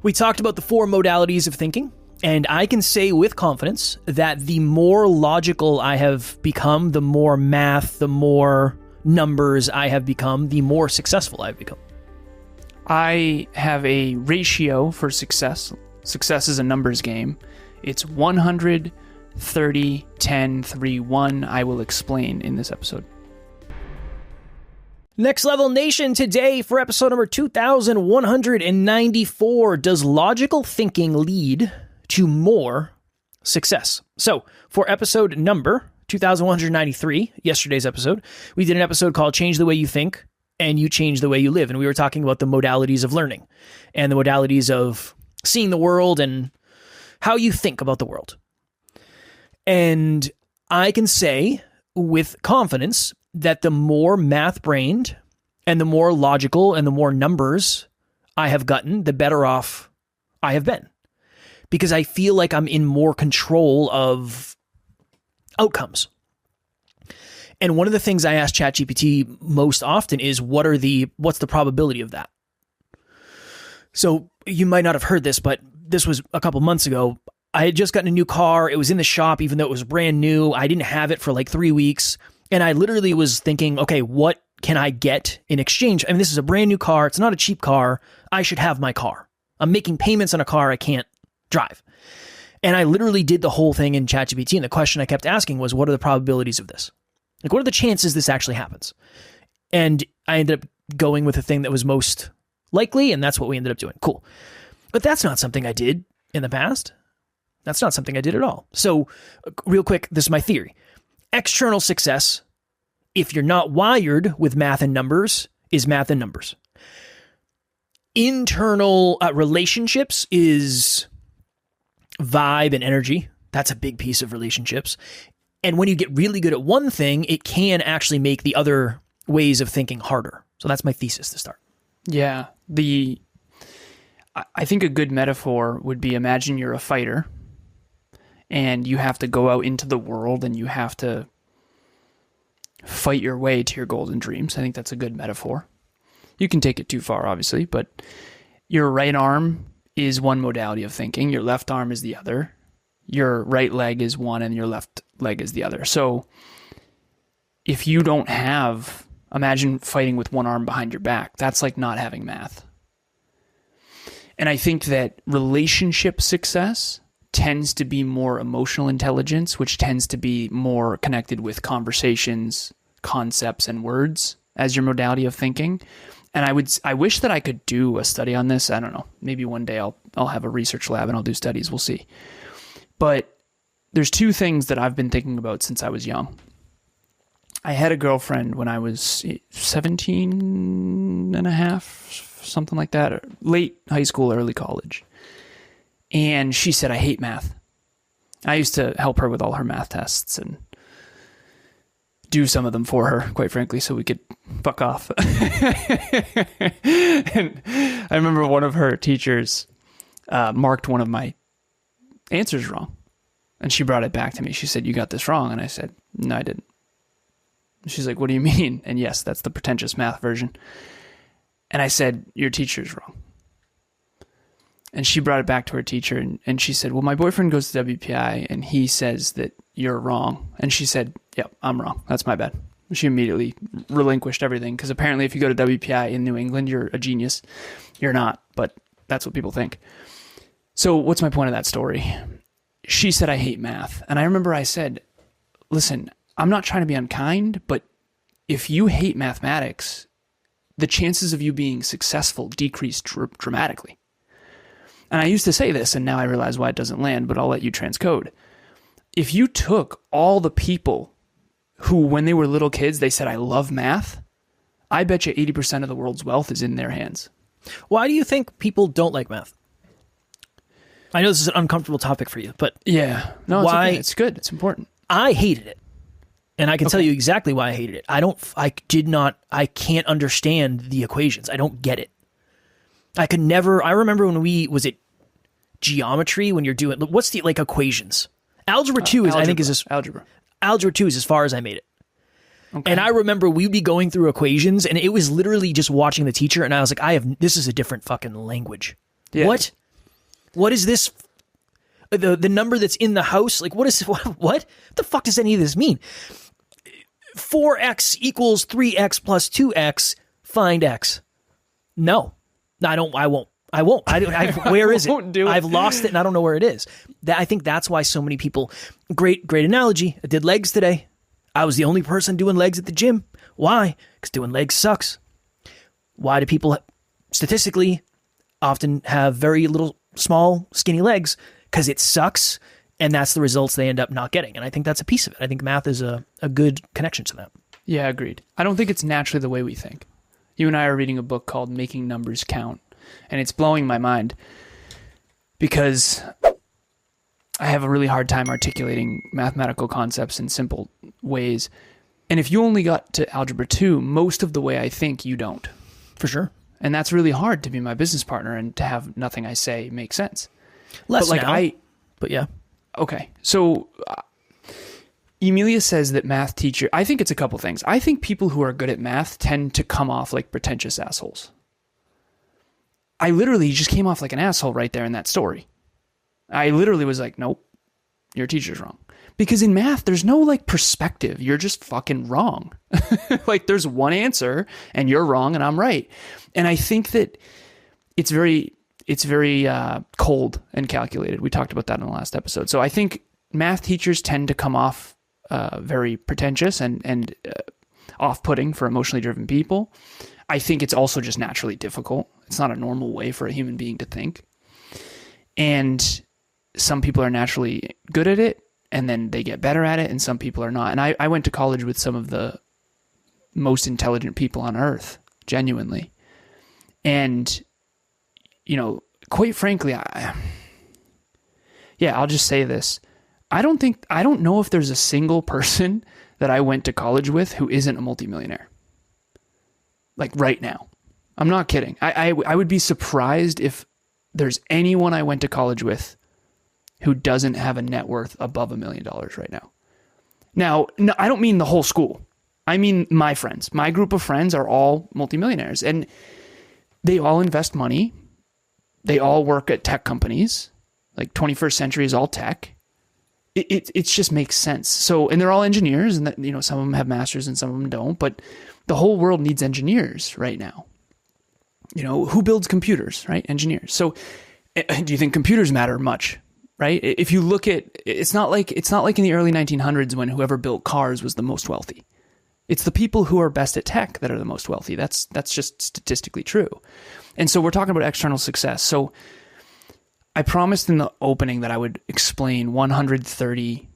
We talked about the 4 modalities of thinking, and I can say with confidence that the more logical I have become, the more math, the more numbers I have become, the more successful I've become. I have a ratio for success. Success is a numbers game. It's 100, 30, 10, 3, 1. I will explain in this episode. Next Level Nation, today for episode number 2194, does logical thinking lead to more success? So, for episode number 2193, yesterday's episode, we did an episode called Change the Way You Think and You Change the Way You Live, and we were talking about the modalities of learning and the modalities of seeing the world and how you think about the world. And I can say with confidence that the more math-brained and the more logical and the more numbers I have gotten, the better off I have been. Because I feel like I'm in more control of outcomes. And one of the things I ask ChatGPT most often is, what's the probability of that? So you might not have heard this, but this was a couple months ago. I had just gotten a new car. It was in the shop, even though it was brand new. I didn't have it for like 3 weeks. And I literally was thinking, okay, what can I get in exchange? I mean, this is a brand new car. It's not a cheap car. I should have my car. I'm making payments on a car I can't drive. And I literally did the whole thing in ChatGPT. And the question I kept asking was, what are the probabilities of this? Like, what are the chances this actually happens? And I ended up going with the thing that was most likely. And that's what we ended up doing. Cool. But that's not something I did in the past. That's not something I did at all. So real quick, this is my theory. External success, if you're not wired with math and numbers, is math and numbers. Internal relationships is vibe and energy. That's a big piece of relationships. And when you get really good at one thing, it can actually make the other ways of thinking harder. So that's my thesis to start. Yeah. I think a good metaphor would be, imagine you're a fighter and you have to go out into the world and you have to fight your way to your goals and dreams. I think that's a good metaphor. You can take it too far, obviously, but your right arm is one modality of thinking. Your left arm is the other. Your right leg is one and your left leg is the other. So if you don't have, imagine fighting with one arm behind your back. That's like not having math. And I think that relationship success tends to be more emotional intelligence, which tends to be more connected with conversations, concepts, and words as your modality of thinking. And I wish that I could do a study on this. I don't know. Maybe one day I'll have a research lab and I'll do studies. We'll see. But there's 2 things that I've been thinking about since I was young. I had a girlfriend when I was 17 and a half, something like that, or late high school, early college. And she said, I hate math. I used to help her with all her math tests and do some of them for her, quite frankly, so we could fuck off. And I remember one of her teachers marked one of my answers wrong. And she brought it back to me. She said, you got this wrong. And I said, no, I didn't. She's like, what do you mean? And yes, that's the pretentious math version. And I said, your teacher's wrong. And she brought it back to her teacher, and she said, well, my boyfriend goes to WPI, and he says that you're wrong. And she said, yep, I'm wrong. That's my bad. She immediately relinquished everything, because apparently if you go to WPI in New England, you're a genius. You're not, but that's what people think. So what's my point of that story? She said, I hate math. And I remember I said, listen, I'm not trying to be unkind, but if you hate mathematics, the chances of you being successful decrease dramatically. And I used to say this, and now I realize why it doesn't land, but I'll let you transcode. If you took all the people who, when they were little kids, they said, I love math, I bet you 80% of the world's wealth is in their hands. Why do you think people don't like math? I know this is an uncomfortable topic for you, but yeah, no, it's why? Okay. It's good. It's important. I hated it. And I can tell you exactly why I hated it. I can't understand the equations. I don't get it. I remember when was it geometry, when you're doing, what's the, like, equations? Algebra 2 is, I think, algebra. Algebra 2 is as far as I made it. Okay. And I remember we'd be going through equations, and it was literally just watching the teacher, and I was like, this is a different fucking language. Yeah. What? What is this? The number that's in the house? Like, what is what the fuck does any of this mean? 4x equals 3x plus 2x. Find x. No, I don't. I won't. Where is it? I've lost it and I don't know where it is. I think that's why so many people. Great analogy. I did legs today. I was the only person doing legs at the gym. Why? Because doing legs sucks. Why do people statistically often have very little, small, skinny legs? Because it sucks, and that's the results they end up not getting. And I think that's a piece of it. I think math is a good connection to that. Yeah, agreed. I don't think it's naturally the way we think. You and I are reading a book called Making Numbers Count, and it's blowing my mind because I have a really hard time articulating mathematical concepts in simple ways. And if you only got to Algebra 2, most of the way I think, you don't. For sure. And that's really hard to be my business partner and to have nothing I say make sense. Less now, but yeah. Okay. So Emilia says that math teacher, I think it's a couple things. I think people who are good at math tend to come off like pretentious assholes. I literally just came off like an asshole right there in that story. I literally was like, nope, your teacher's wrong. Because in math, there's no like perspective. You're just fucking wrong. Like there's one answer and you're wrong and I'm right. And I think that it's very cold and calculated. We talked about that in the last episode. So I think math teachers tend to come off very pretentious and off-putting for emotionally driven people. I think it's also just naturally difficult. It's not a normal way for a human being to think. And some people are naturally good at it and then they get better at it and some people are not. And I went to college with some of the most intelligent people on earth, genuinely. And, you know, quite frankly, I'll just say this. I don't know if there's a single person that I went to college with who isn't a multimillionaire. Like right now. I'm not kidding. I would be surprised if there's anyone I went to college with who doesn't have a net worth above $1 million right now. Now, no, I don't mean the whole school. I mean my friends. My group of friends are all multimillionaires and they all invest money. They all work at tech companies. Like 21st century is all tech. It just makes sense. So, and they're all engineers and that, you know, some of them have masters and some of them don't, but the whole world needs engineers right now. You know, who builds computers, right? Engineers. So do you think computers matter much, right? If you look at, it's not like in the early 1900s when whoever built cars was the most wealthy. It's the people who are best at tech that are the most wealthy. That's just statistically true. And so we're talking about external success. So I promised in the opening that I would explain 130,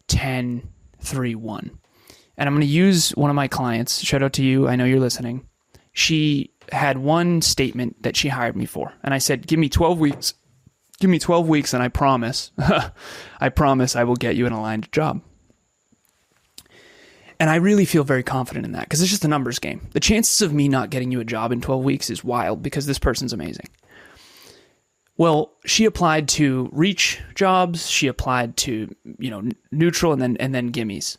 10, 3, 1. And I'm going to use one of my clients. Shout out to you. I know you're listening. She had one statement that she hired me for. And I said, give me 12 weeks. Give me 12 weeks and I promise, I will get you an aligned job. And I really feel very confident in that because it's just a numbers game. The chances of me not getting you a job in 12 weeks is wild because this person's amazing. Well, she applied to reach jobs. She applied to, neutral and then gimmies.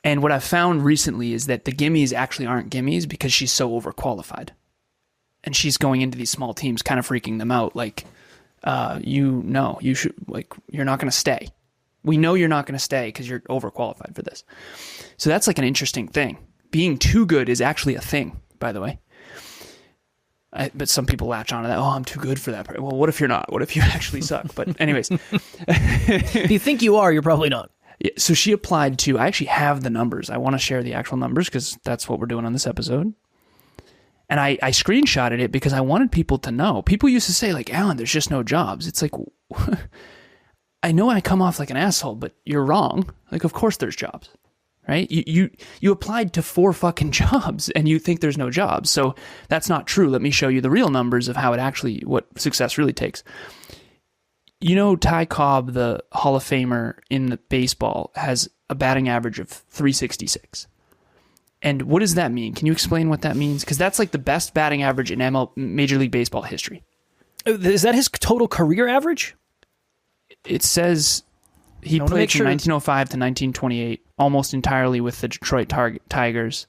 And what I've found recently is that the gimmies actually aren't gimmies because she's so overqualified. And she's going into these small teams kind of freaking them out. Like, you're not going to stay. We know you're not going to stay because you're overqualified for this. So that's like an interesting thing. Being too good is actually a thing, by the way. But some people latch onto that. Oh, I'm too good for that. Well, what if you're not? What if you actually suck? But anyways. If you think you are, you're probably not. Yeah, so she applied to, I actually have the numbers. I want to share the actual numbers because that's what we're doing on this episode. And I screenshotted it because I wanted people to know. People used to say like, Alan, there's just no jobs. It's like, I know I come off like an asshole, but you're wrong. Like, of course there's jobs, right? You applied to 4 fucking jobs and you think there's no jobs. So that's not true. Let me show you the real numbers of how what success really takes. You know, Ty Cobb, the Hall of Famer in the baseball, has a batting average of 366. And what does that mean? Can you explain what that means? Because that's like the best batting average in Major League Baseball history. Is that his total career average? It says he played from 1905 to 1928, almost entirely with the Detroit Tigers.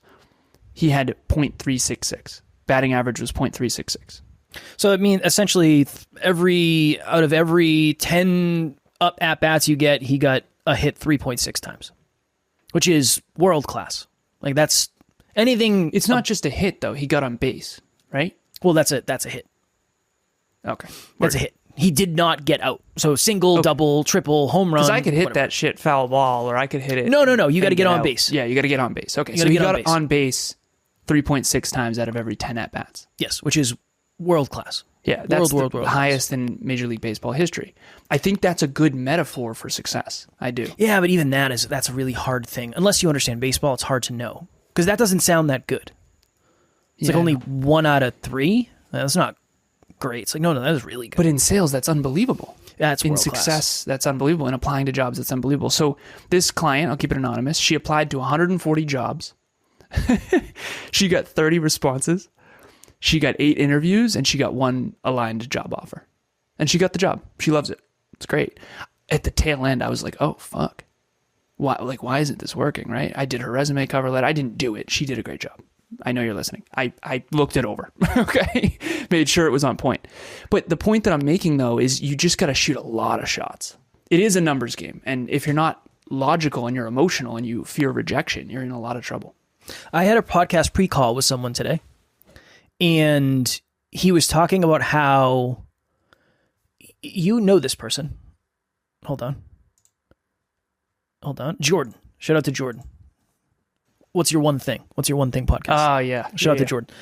He had .366. Batting average was .366. So I mean, essentially, out of every 10 up at bats you get, he got a hit 3.6 times, which is world class. Like that's anything. It's not just a hit though. He got on base, right? Well, that's a hit. Okay, That's a hit. He did not get out. So single, double, triple, home run. Because I could hit whatever. that shit foul ball, or I could hit it. No. You got to get on out. base. Yeah, you got to get on base. Okay, You so gotta he get on got base. on base 3.6 times out of every 10 at bats. Yes, which is world class. Yeah, that's world the class. highest in Major League Baseball history. I think that's a good metaphor for success. I do. Yeah, but even that's a really hard thing. Unless you understand baseball, it's hard to know because that doesn't sound that good. It's like only 1 out of 3. That's not great. It's like no, that is really good. But in sales, that's unbelievable. That's in world success, class. that's unbelievable. In applying to jobs, that's unbelievable. So this client, I'll keep it anonymous, she applied to 140 jobs. She got 30 responses. She got 8 interviews, and she got 1 aligned job offer. And she got the job. She loves it. It's great. At the tail end, I was like, oh, fuck. Why isn't this working, right? I did her resume cover letter. I didn't do it. She did a great job. I know you're listening. I looked it over, okay? Made sure it was on point. But the point that I'm making, though, is you just got to shoot a lot of shots. It is a numbers game. And if you're not logical and you're emotional and you fear rejection, you're in a lot of trouble. I had a podcast pre-call with someone today, and he was talking about how you know this person. Hold on. Jordan. Shout out to Jordan. What's your one thing podcast? Ah, yeah. Shout out to Jordan.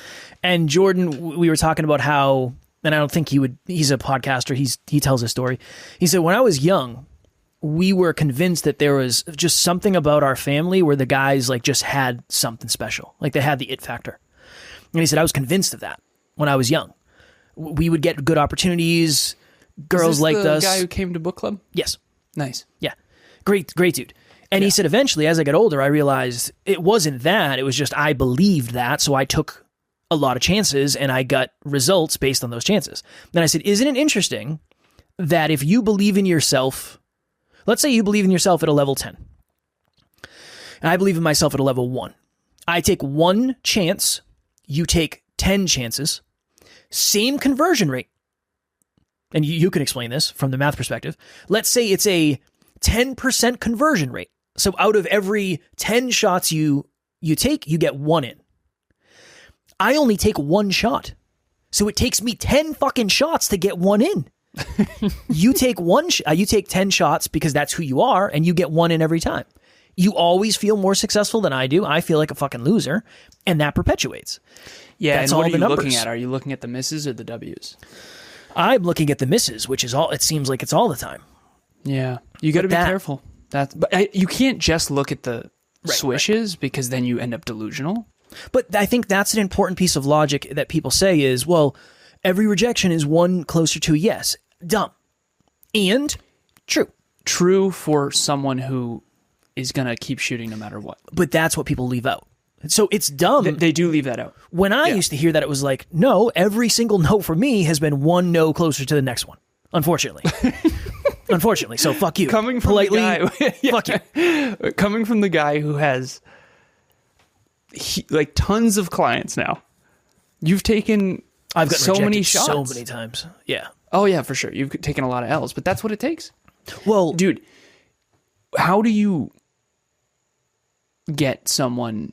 And Jordan, we were talking about how, and I don't think he's a podcaster. He tells a story. He said, when I was young, we were convinced that there was just something about our family where the guys like just had something special. Like they had the it factor. And he said, I was convinced of that when I was young. We would get good opportunities. Girls liked us. The guy who came to book club? Yes. Nice. Yeah. Great dude. And he said, eventually, as I got older, I realized it wasn't that. It was just I believed that. So I took a lot of chances and I got results based on those chances. Then I said, isn't it interesting that if you believe in yourself, let's say you believe in yourself at a level 10, and I believe in myself at a level 1. I take 1 chance, you take 10 chances, same conversion rate. And you can explain this from the math perspective. Let's say it's a 10% conversion rate. So out of every 10 shots you take, you get 1 in. I only take 1 shot. So it takes me 10 fucking shots to get 1 in. You take you take 10 shots because that's who you are, and you get 1 in every time. You always feel more successful than I do. I feel like a fucking loser, and that perpetuates. Yeah, that's and what all are you the looking numbers. at? Are you looking at the misses or the W's? I'm looking at the misses, which is all. It seems like it's all the time. Yeah, you got to be careful. You can't just look at the swishes because then you end up delusional. But I think that's an important piece of logic that people say is, well, every rejection is 1 closer to a yes. Dumb. And true. True for someone who is going to keep shooting no matter what. But that's what people leave out. So it's dumb. They do leave that out. When I used to hear that, it was like, no, every single no for me has been 1 no closer to the next one. Unfortunately. Unfortunately. So fuck you. Coming from politely, the guy, fuck you. Coming from the guy who has like tons of clients now. You've taken I've got so many rejected shots. so many times. Yeah. Oh yeah, for sure. You've taken a lot of L's, but that's what it takes. Well, Dude, how do you get someone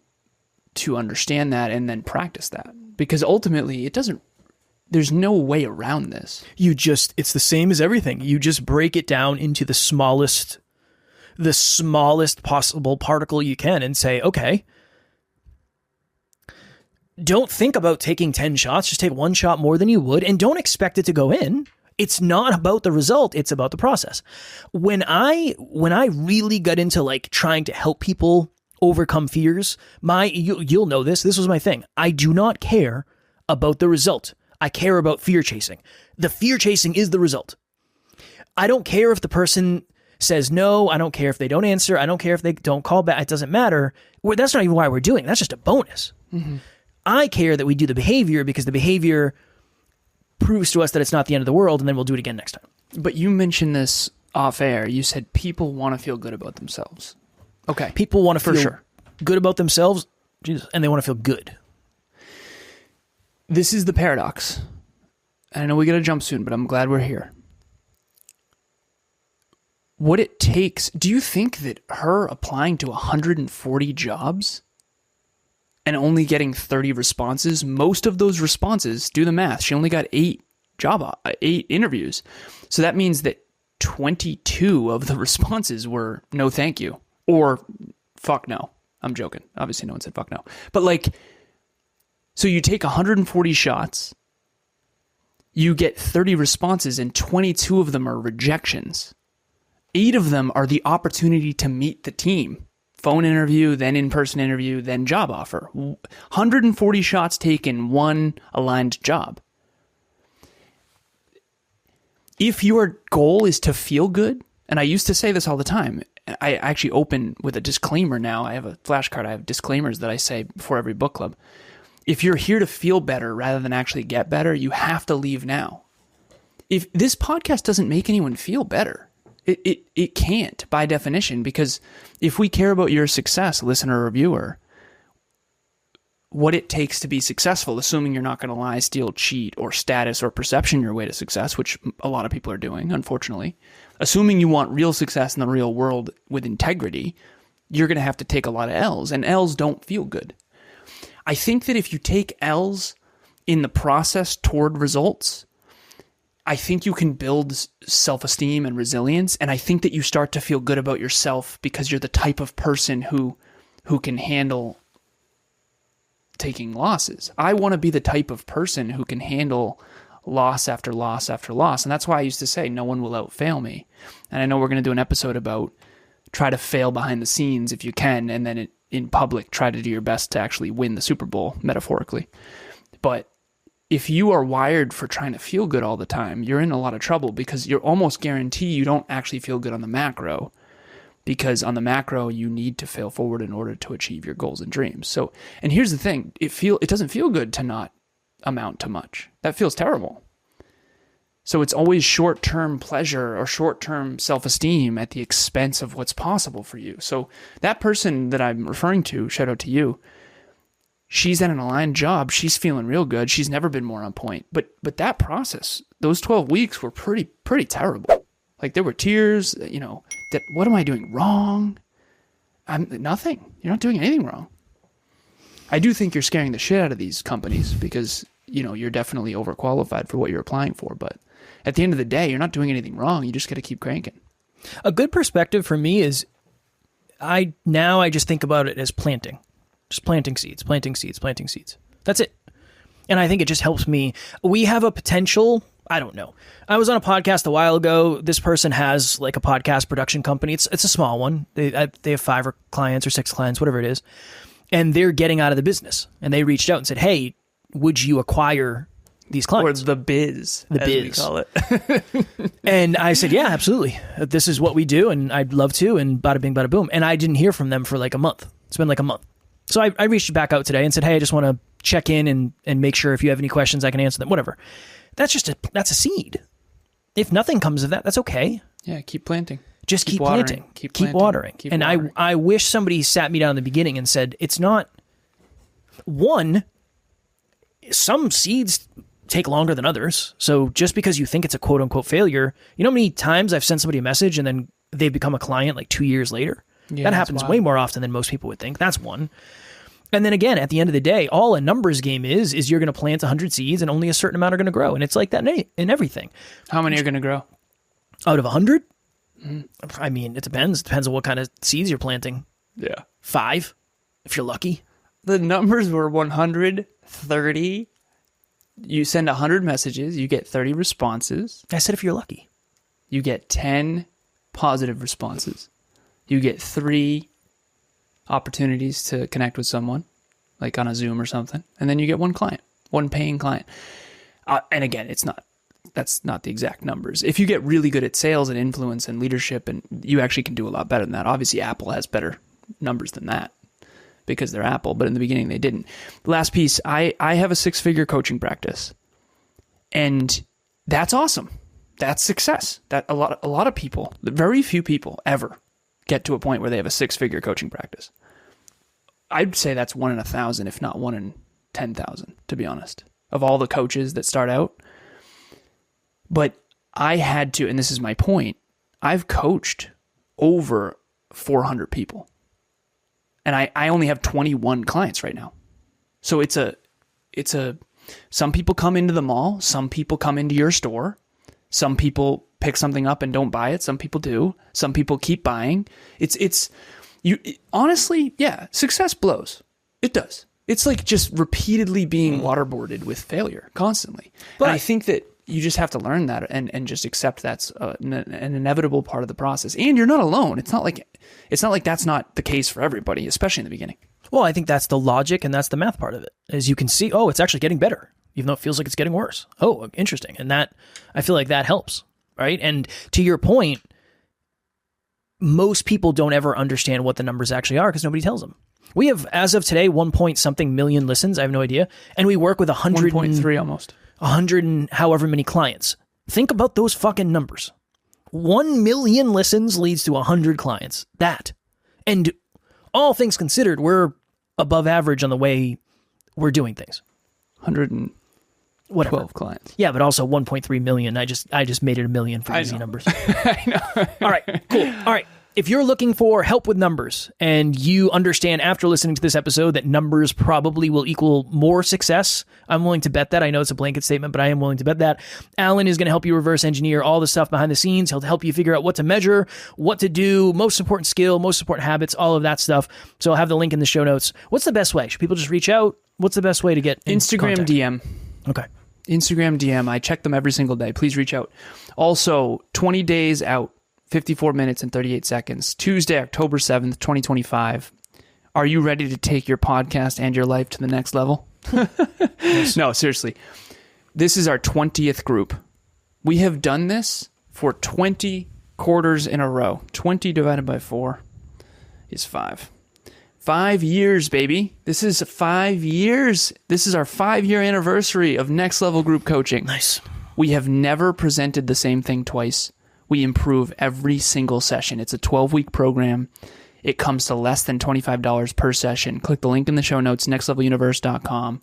to understand that and then practice that? Because ultimately there's no way around this. it's the same as everything. You just break it down into the smallest possible particle you can and say, okay, don't think about taking 10 shots. Just take 1 shot more than you would and don't expect it to go in. It's not about the result. It's about the process. When I really got into like trying to help people overcome fears, you'll know this. This was my thing. I do not care about the result. I care about fear chasing. The fear chasing is the result. I don't care if the person says no. I don't care if they don't answer. I don't care if they don't call back. It doesn't matter. That's not even why we're doing it. That's just a bonus. Mm-hmm. I care that we do the behavior because the behavior proves to us that it's not the end of the world, and then we'll do it again next time. But you mentioned this off air. You said people want to feel good about themselves. Okay. People want to feel good about themselves, and they want to feel good. This is the paradox. and I know we got to jump soon, but I'm glad we're here. What it takes, do you think that her applying to 140 jobs and only getting 30 responses, most of those responses, do the math, she only got 8 interviews. So that means that 22 of the responses were no thank you or fuck no. I'm joking. Obviously no one said fuck no. But like, so you take 140 shots, you get 30 responses, and 22 of them are rejections. 8 of them are the opportunity to meet the team. Phone interview, then in-person interview, then job offer. 140 shots taken, 1 aligned job. If your goal is to feel good, and I used to say this all the time, I actually open with a disclaimer now. I have a flashcard. I have disclaimers that I say before every book club. If you're here to feel better rather than actually get better, you have to leave now. If this podcast doesn't make anyone feel better, it can't by definition, because if we care about your success, listener or viewer, what it takes to be successful, assuming you're not going to lie, steal, cheat, or status or perception your way to success, which a lot of people are doing, unfortunately, assuming you want real success in the real world with integrity, you're going to have to take a lot of L's, and L's don't feel good. I think that if you take L's in the process toward results, I think you can build self-esteem and resilience, and I think that you start to feel good about yourself because you're the type of person who can handle taking losses. I want to be the type of person who can handle loss after loss after loss, and that's why I used to say no one will outfail me. And I know we're going to do an episode about try to fail behind the scenes if you can, and then in public try to do your best to actually win the Super Bowl, metaphorically. But if you are wired for trying to feel good all the time, you're in a lot of trouble, because you're almost guaranteed you don't actually feel good on the macro, because on the macro you need to fail forward in order to achieve your goals and dreams. So, and here's the thing, it doesn't feel good to not amount to much. That feels terrible. So it's always short-term pleasure or short-term self-esteem at the expense of what's possible for you. So that person that I'm referring to, shout out to you, she's at an aligned job. She's feeling real good. She's never been more on point. But that process, those 12 weeks were pretty terrible. Like, there were tears, that what am I doing wrong? Nothing. You're not doing anything wrong. I do think you're scaring the shit out of these companies because, you're definitely overqualified for what you're applying for. But at the end of the day, you're not doing anything wrong. You just got to keep cranking. A good perspective for me is I just think about it as planting. Just planting seeds. That's it. And I think it just helps me. We have a potential, I don't know. I was on a podcast a while ago. This person has like a podcast production company. It's a small one. They have 5 clients or 6 clients, whatever it is. And they're getting out of the business. And they reached out and said, hey, would you acquire these clients? Or the biz, we call it. And I said, yeah, absolutely. This is what we do, and I'd love to, and bada bing, bada boom. And I didn't hear from them for like a month. It's been like a month. So I reached back out today and said, hey, I just want to check in and make sure if you have any questions, I can answer them, whatever. That's a seed. If nothing comes of that, that's okay. Yeah, keep planting. Just keep planting. Keep watering. And I wish somebody sat me down in the beginning and said, it's not, one, some seeds take longer than others. So just because you think it's a quote unquote failure, you know how many times I've sent somebody a message and then they become a client like 2 years later? Yeah, that happens way more often than most people would think. That's one. And then again, at the end of the day, all a numbers game is you're going to plant 100 seeds and only a certain amount are going to grow. And it's like that in everything. How many are going to grow? Out of 100? Mm-hmm. I mean, it depends. It depends on what kind of seeds you're planting. Yeah. 5, if you're lucky. The numbers were 130. You send 100 messages, you get 30 responses. I said if you're lucky. You get 10 positive responses. You get 3 opportunities to connect with someone, like on a Zoom or something. And then you get 1 client, 1 paying client. And again, that's not the exact numbers. If you get really good at sales and influence and leadership, and you actually can do a lot better than that. Obviously, Apple has better numbers than that because they're Apple, but in the beginning they didn't. Last piece, I have a 6-figure coaching practice, and that's awesome. That's success. That a lot of people, very few people ever get to a point where they have a 6-figure coaching practice. I'd say that's 1 in 1,000, if not 1 in 10,000, to be honest. Of all the coaches that start out, But I had to, and this is my point, I've coached over 400 people. And I only have 21 clients right now. So some people come into the mall, some people come into your store, some people pick something up and don't buy it, some people do, some people keep buying. Honestly, yeah, success blows. It does. It's like just repeatedly being waterboarded with failure constantly. But and I think that you just have to learn that and just accept that's an inevitable part of the process. And you're not alone. It's not like that's not the case for everybody, especially in the beginning. Well, I think that's the logic and that's the math part of it. As you can see, oh, it's actually getting better, even though it feels like it's getting worse. Oh, interesting. And that, I feel like that helps, right? And to your point, most people don't ever understand what the numbers actually are because nobody tells them. We have, as of today, 1 point something million listens. I have no idea. And we work with 1.3 almost. 100 and however many clients. Think about those fucking numbers. 1 million listens leads to 100 clients. That. And all things considered, we're above average on the way we're doing things. 112 clients. Yeah, but also 1.3 million. I just made it a million for easy numbers. I know. All right, cool. All right. If you're looking for help with numbers and you understand after listening to this episode that numbers probably will equal more success, I'm willing to bet that. I know it's a blanket statement, but I am willing to bet that. Alan is going to help you reverse engineer all the stuff behind the scenes. He'll help you figure out what to measure, what to do, most important skill, most important habits, all of that stuff. So I'll have the link in the show notes. What's the best way? Should people just reach out? What's the best way to get in Instagram contact? DM. Okay. Instagram DM. I check them every single day. Please reach out. Also, 20 days out. 54 minutes and 38 seconds. Tuesday, October 7th, 2025. Are you ready to take your podcast and your life to the next level? No, seriously. This is our 20th group. We have done this for 20 quarters in a row. 20 divided by 4 is 5. 5 years, baby. This is 5 years. This is our 5-year anniversary of Next Level Group Coaching. Nice. We have never presented the same thing twice. We improve every single session. It's a 12-week program. It comes to less than $25 per session. Click the link in the show notes, nextleveluniverse.com.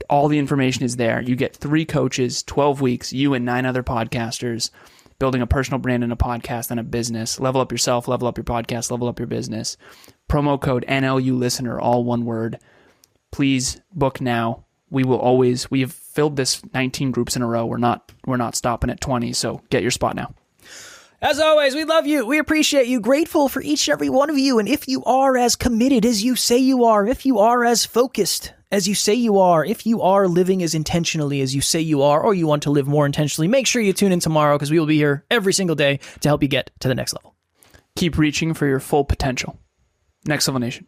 All the information is there. You get 3 coaches, 12 weeks, you and 9 other podcasters, building a personal brand and a podcast and a business. Level up yourself, level up your podcast, level up your business. Promo code NLU listener, all one word. Please book now. We have filled this 19 groups in a row. We're not stopping at 20, so get your spot now. As always, we love you. We appreciate you. Grateful for each and every one of you. And if you are as committed as you say you are, if you are as focused as you say you are, if you are living as intentionally as you say you are, or you want to live more intentionally, make sure you tune in tomorrow because we will be here every single day to help you get to the next level. Keep reaching for your full potential. Next Level Nation.